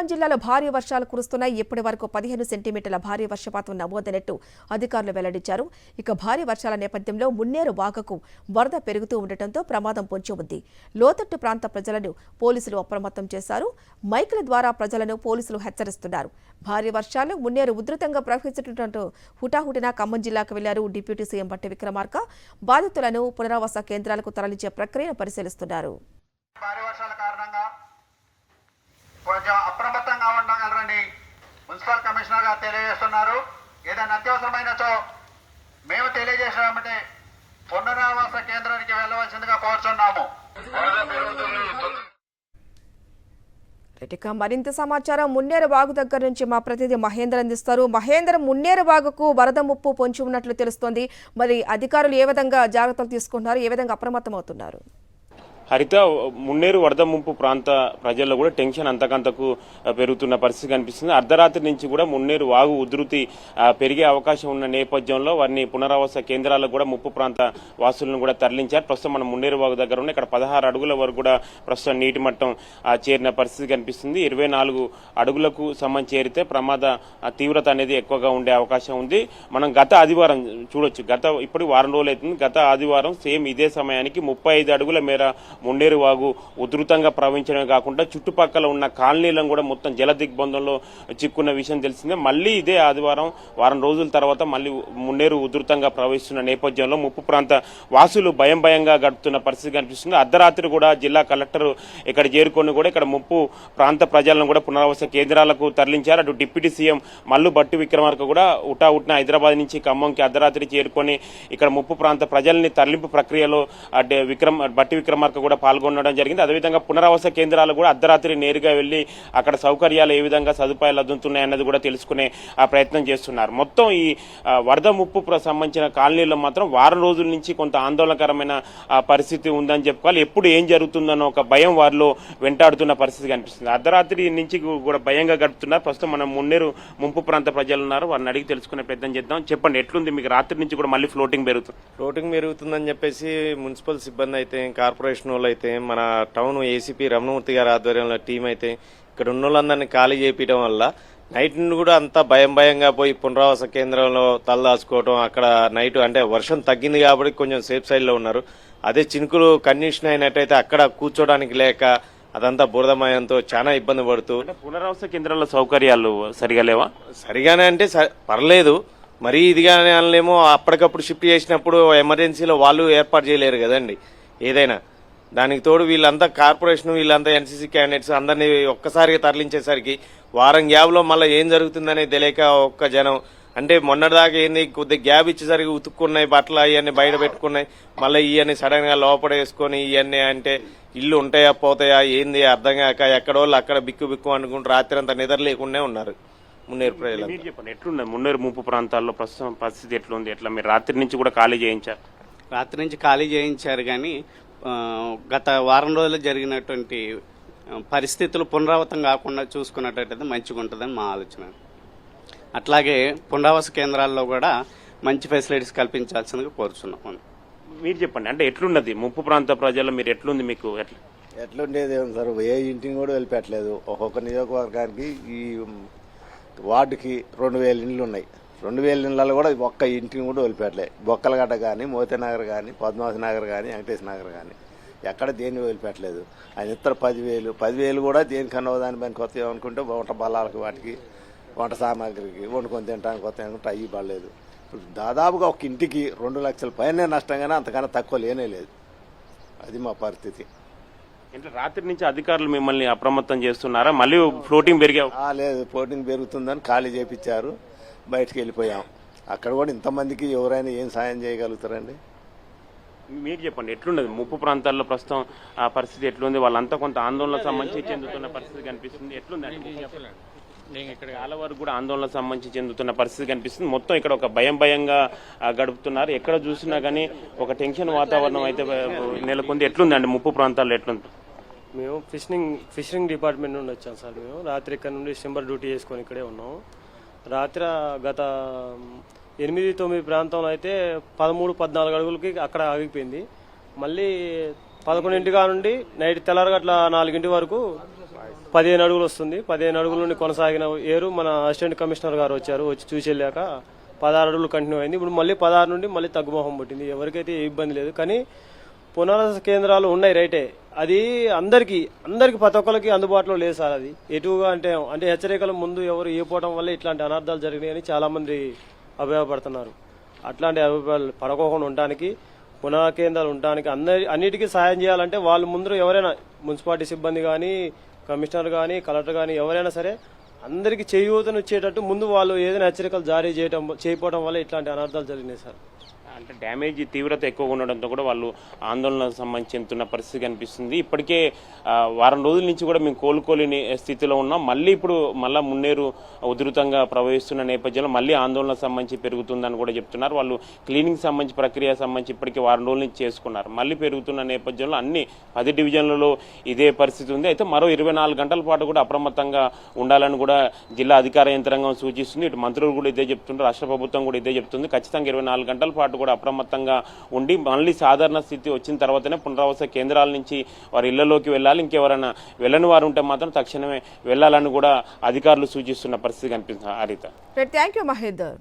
ఖమ్మం జిల్లాలో భారీ వర్షాలు కురుస్తున్నాయి. ఇప్పటి వరకు 15 సెంటీమీటర్ల భారీ వర్షపాతం నమోదైనట్టు అధికారులు వెల్లడించారు. ఇక భారీ వర్షాల నేపథ్యంలో మున్నేరు వాగుకు వరద పెరుగుతూ ఉండటంతో ప్రమాదం పొంచి ఉంది. లోతట్టు ప్రాంత ప్రజలను పోలీసులు అప్రమత్తం చేశారు. మైకుల ద్వారా ప్రజలను పోలీసులు హెచ్చరిస్తున్నారు. భారీ వర్షాలు మున్నేరు ఉధృతంగా ప్రవహిస్తుండటంతో హుటాహుటిన ఖమ్మం జిల్లాకు వెళ్లారు డిప్యూటీ సీఎం బట్టి విక్రమార్క. బాధితులను పునరావాస కేంద్రాలకు తరలించే ప్రక్రియను పరిశీలిస్తున్నారు. కొంచెం అప్రమత్తంగా ఉండగలరని మున్సిపల్ కమిషనర్ గారు తెలియజేస్తున్నారు. ఏదైనా అత్యవసరమైనచో మేము తెలియజేసామంటే పునరావాస కేంద్రానికి వెళ్ళవలసిందిగా కోరుచున్నాము. మరింత సమాచారం మున్నేరు వాగు దగ్గర నుంచి మా ప్రతినిధి మహేందర్ అందిస్తారు. మహేందర్, మున్నేరు వాగుకు వరద ముప్పు పొంచి ఉన్నట్లు తెలుస్తోంది. మరి అధికారులు ఏ విధంగా జాగ్రత్తలు తీసుకుంటున్నారు, ఏ విధంగా అప్రమత్తమవుతున్నారు? హరిత, మున్నేరు వరద ముంపు ప్రాంత ప్రజల్లో కూడా టెన్షన్ అంతకంతకు పెరుగుతున్న పరిస్థితి కనిపిస్తుంది. అర్ధరాత్రి నుంచి కూడా మున్నేరు వాగు ఉధృతి పెరిగే అవకాశం ఉన్న నేపథ్యంలో వారిని పునరావాస కేంద్రాలకు కూడా ముప్పు ప్రాంత వాసులను కూడా తరలించారు. ప్రస్తుతం మనం మున్నేరు వాగు దగ్గర ఉన్న ఇక్కడ 16 అడుగుల వరకు కూడా ప్రస్తుతం నీటి మట్టం చేరిన పరిస్థితి కనిపిస్తుంది. 24 అడుగులకు చేరితే ప్రమాద తీవ్రత అనేది ఎక్కువగా ఉండే అవకాశం ఉంది. మనం గత ఆదివారం చూడొచ్చు, ఇప్పుడు వారం రోజులు అవుతుంది. గత ఆదివారం సేమ్ ఇదే సమయానికి 35 అడుగుల మేర మున్నేరు వాగు ఉధృతంగా ప్రవహించడమే కాకుండా చుట్టుపక్కల ఉన్న కాలనీలను కూడా మొత్తం జల దిగ్బంధంలో చిక్కున్న విషయం తెలిసిందే. మళ్లీ ఇదే ఆదివారం వారం రోజుల తర్వాత మళ్లీ మున్నేరు ఉధృతంగా ప్రవహిస్తున్న నేపథ్యంలో ముప్పు ప్రాంత వాసులు భయంగా గడుపుతున్న పరిస్థితి కనిపిస్తుంది. అర్ధరాత్రి కూడా జిల్లా కలెక్టర్ ఇక్కడ చేరుకొని కూడా ఇక్కడ ముప్పు ప్రాంత ప్రజలను కూడా పునరావాస కేంద్రాలకు తరలించారు. అటు డిప్యూటీ సీఎం మల్లు బట్టి విక్రమార్క కూడా హుటాహుటిన హైదరాబాద్ నుంచి ఖమ్మంకి అర్ధరాత్రి చేరుకొని ఇక్కడ ముప్పు ప్రాంత ప్రజల్ని తరలింపు ప్రక్రియలో బట్టి విక్రమార్క కూడా పాల్గొనడం జరిగింది. అదేవిధంగా పునరావాస కేంద్రాలు కూడా అర్ధరాత్రి నేరుగా వెళ్లి అక్కడ సౌకర్యాలు ఏ విధంగా సదుపాయాలు అందుతున్నాయన్నది కూడా తెలుసుకునే ప్రయత్నం చేస్తున్నారు. మొత్తం ఈ వరద ముప్పు సంబంధించిన కాలనీలో మాత్రం వారం రోజుల నుంచి కొంత ఆందోళనకరమైన పరిస్థితి ఉందని చెప్పుకోవాలి. ఎప్పుడు ఏం జరుగుతుందన్న ఒక భయం వారిలో వెంటాడుతున్న పరిస్థితి కనిపిస్తుంది. అర్ధరాత్రి నుంచి కూడా భయంగా గడుపుతున్నారు. ప్రస్తుతం మనం మున్నేరు ముంపు ప్రాంత ప్రజలు ఉన్నారు, వారిని అడిగి తెలుసుకునే ప్రయత్నం చేద్దాం. చెప్పండి, ఎట్లుంది మీకు? రాత్రి నుంచి కూడా మళ్ళీ ఫ్లోటింగ్ పెరుగుతుందని చెప్పేసి మున్సిపల్ సిబ్బంది అయితే, కార్పొరేషన్ అయితే, మన టౌన్ ఏసీపీ రమణమూర్తి గారి ఆధ్వర్యంలో టీం అయితే ఇక్కడ ఉన్న వాళ్ళందరినీ ఖాళీ చేపించడం వల్ల నైట్ నుండి కూడా అంతా భయంగా పోయి పునరావాస కేంద్రంలో తలదాచుకోవడం. అక్కడ నైట్ అంటే వర్షం తగ్గింది కాబట్టి కొంచెం సేఫ్ సైడ్ లో ఉన్నారు. అదే చినుకులు కండిషన్ అయినట్టయితే అక్కడ కూర్చోడానికి లేక అదంతా బురదమయంతో చాలా ఇబ్బంది పడుతూ. పునరావాస కేంద్రాల సౌకర్యాలు సరిగా లేవా? సరిగానే అంటే పర్లేదు, మరీ ఇదిగానే అనలేమో. అప్పటికప్పుడు షిఫ్ట్ చేసినప్పుడు ఎమర్జెన్సీలో వాళ్ళు ఏర్పాటు చేయలేరు కదండి ఏదైనా. దానికి తోడు వీళ్ళంతా కార్పొరేషన్, వీళ్ళంతా ఎన్సీసీ క్యాండిడేట్స్ అందరినీ ఒక్కసారిగా తరలించేసరికి వారం గ్యాప్లో మళ్ళీ ఏం జరుగుతుందనే తెలియక ఒక్క జనం అంటే మొన్నటిదాకా ఏంది కొద్దిగా గ్యాప్ ఇచ్చేసరికి ఉతుక్కున్నాయి బట్టలు, ఇవన్నీ బయట పెట్టుకున్నాయి. మళ్ళీ ఇవన్నీ సడన్ గా లోపల వేసుకొని ఇవన్నీ అంటే ఇల్లు ఉంటాయా పోతాయా ఏంది అర్థం కాక ఎక్కడోళ్ళు అక్కడ బిక్కు అనుకుంటూ రాత్రి అంతా నిద్ర లేకుండా ఉన్నారు మున్నేరు ప్రజలు. చెప్పండి, ఎట్లుంది మున్నేరు ముంపు ప్రాంతాల్లో ప్రస్తుతం పరిస్థితి ఎట్లుంది? ఎట్లా మీరు రాత్రి నుంచి కూడా ఖాళీ చేయించారు? రాత్రి నుంచి ఖాళీ చేయించారు కానీ గత వారం రోజులు జరిగినటువంటి పరిస్థితులు పునరావృతం కాకుండా చూసుకున్నట్టయితే మంచిగా ఉంటుందని మా ఆలోచన. అట్లాగే పునరావాస కేంద్రాల్లో కూడా మంచి ఫెసిలిటీస్ కల్పించాల్సిందిగా కోరుచున్నాం. మీరు చెప్పండి, అంటే ఎట్లున్నది ముప్పు ప్రాంత ప్రజలు? మీరు ఎట్లుంది? మీకు ఎట్లుండేది ఏం సార్, ఏ ఇంటిని కూడా వెళ్ళిపెట్టలేదు. ఒక్కొక్క నియోజకవర్గానికి ఈ వార్డుకి 2000 ఇండ్లు ఉన్నాయి. 2000 ఇళ్లలో కూడా ఒక్క ఇంటిని కూడా వదిలిపెట్టలే. బొక్కలగడ్డ కానీ, మోతీనగర్ కానీ, పద్మావతి నగర్ కానీ, వెంకటేశ్వర నగర్ కానీ ఎక్కడ దేన్ని వదిలిపెట్టలేదు. ఆయన ఇతర 10,000 కూడా దేనికన్నా దాని పైన కొత్త అనుకుంటే వంట బల్లాలకి, వాటికి వంట సామాగ్రికి, వండుకొని తినడానికి కొత్త అనుకుంటే అయ్యి పడలేదు. ఇప్పుడు దాదాపుగా ఒక ఇంటికి 2 లక్షల పైన నష్టం కానీ అంతకన్నా తక్కువ లేనే లేదు. అది మా పరిస్థితి. అంటే రాత్రి నుంచి అధికారులు మిమ్మల్ని అప్రమత్తం చేస్తున్నారా? మళ్ళీ ఫ్లోటింగ్ పెరిగా? లేదు, ఫ్లోటింగ్ పెరుగుతుందని ఖాళీ చేపించారు, బయటకు వెళ్ళిపోయాం. అక్కడ కూడా ఇంతమందికి ఎవరైనా ఏం సాయం చేయగలుగుతారండి? మీరు చెప్పండి, ఎట్లున్నది ముప్పు ప్రాంతాల్లో ప్రస్తుతం ఆ పరిస్థితి ఎట్లుంది? వాళ్ళంతా కొంత ఆందోళన సంబంధించి చెందుతున్న పరిస్థితి కనిపిస్తుంది. ఎట్లుంది? చాలా వరకు కూడా ఆందోళన సంబంధించి చెందుతున్న పరిస్థితి కనిపిస్తుంది. మొత్తం ఇక్కడ ఒక భయంగా గడుపుతున్నారు. ఎక్కడ చూసినా కానీ ఒక టెన్షన్ వాతావరణం అయితే నెలకొంది. ఎట్లుందండి ముప్పు ప్రాంతాల్లో? ఎట్లుంది? మేము ఫిషరింగ్ డిపార్ట్మెంట్ నుండి వచ్చాం సార్. మేము రాత్రి ఇక్కడ నుండి డిసెంబర్ డ్యూటీ చేసుకొని ఇక్కడే ఉన్నాం. రాత్రి గత 8-9 ప్రాంతంలో అయితే 13-14 అడుగులకి అక్కడ ఆగిపోయింది. మళ్ళీ 11 నుండి నైట్ తెల్లారగట్ల 4 వరకు 15 అడుగులు వస్తుంది. 15 అడుగుల నుండి కొనసాగిన ఏరు మన అసిస్టెంట్ కమిషనర్ గారు వచ్చారు, వచ్చి చూసి వెళ్ళాక 16 అడుగులు కంటిన్యూ అయింది. ఇప్పుడు మళ్ళీ 16 నుండి మళ్ళీ తగ్గుముఖం పుట్టింది. ఎవరికైతే ఏ ఇబ్బంది లేదు. కానీ పునరావాస కేంద్రాలు ఉన్నాయి రైటే, అది అందరికి ప్రతి ఒక్కరికి అందుబాటులో లేదు సార్. అది ఎటుగా అంటే హెచ్చరికల ముందు ఎవరు ఇవ్వకపోవడం వల్ల ఇట్లాంటి అనర్థాలు జరిగినాయని చాలా మంది అభిప్రాయపడుతున్నారు. అట్లాంటి అభిప్రాయాలు పడకోకుండా ఉండడానికి, పునరావాస కేంద్రాలు ఉండడానికి అన్నిటికీ సాయం చేయాలంటే వాళ్ళు ముందు ఎవరైనా మున్సిపాలిటీ సిబ్బంది కానీ, కమిషనర్ కానీ, కలెక్టర్ కానీ ఎవరైనా సరే అందరికీ చేయూతను ఇచ్చేటట్టు ముందు వాళ్ళు ఏదైనా హెచ్చరికలు జారీ చేయకపోవడం వల్ల ఇట్లాంటి అనర్థాలు జరిగినాయి సార్. అంటే డ్యామేజ్ తీవ్రత ఎక్కువగా ఉండడంతో కూడా వాళ్ళు ఆందోళనకు సంబంధించి చెందుతున్న పరిస్థితి కనిపిస్తుంది. ఇప్పటికే వారం రోజుల నుంచి కూడా మేము కోలుకోలేని స్థితిలో ఉన్నాం. మళ్ళీ ఇప్పుడు మున్నేరు ఉధృతంగా ప్రవహిస్తున్న నేపథ్యంలో మళ్ళీ ఆందోళనకు సంబంధించి పెరుగుతుందని కూడా చెప్తున్నారు. వాళ్ళు క్లీనింగ్ సంబంధించి ప్రక్రియ సంబంధించి ఇప్పటికే వారం రోజుల నుంచి చేసుకున్నారు. మళ్ళీ పెరుగుతున్న నేపథ్యంలో అన్ని 10 డివిజన్లలో ఇదే పరిస్థితి ఉంది. అయితే మరో 24 గంటల పాటు కూడా అప్రమత్తంగా ఉండాలని కూడా జిల్లా అధికార యంత్రాంగం సూచిస్తుంది. ఇటు మంత్రులు కూడా ఇదే చెప్తున్నారు, రాష్ట్ర ప్రభుత్వం కూడా ఇదే చెప్తుంది. ఖచ్చితంగా 24 గంటల పాటు కూడా అప్రమత్తంగా ఉండి మళ్ళీ సాధారణ స్థితి వచ్చిన తర్వాతనే పునరావాస కేంద్రాల నుంచి వారి ఇళ్లలోకి వెళ్ళాలి. ఇంకెవరైనా వెళ్ళని వారు ఉంటే మాత్రం తక్షణమే వెళ్లాలని కూడా అధికారులు సూచిస్తున్న పరిస్థితి కనిపిస్తుంది. హరిత, థ్యాంక్ యూ మహేందర్.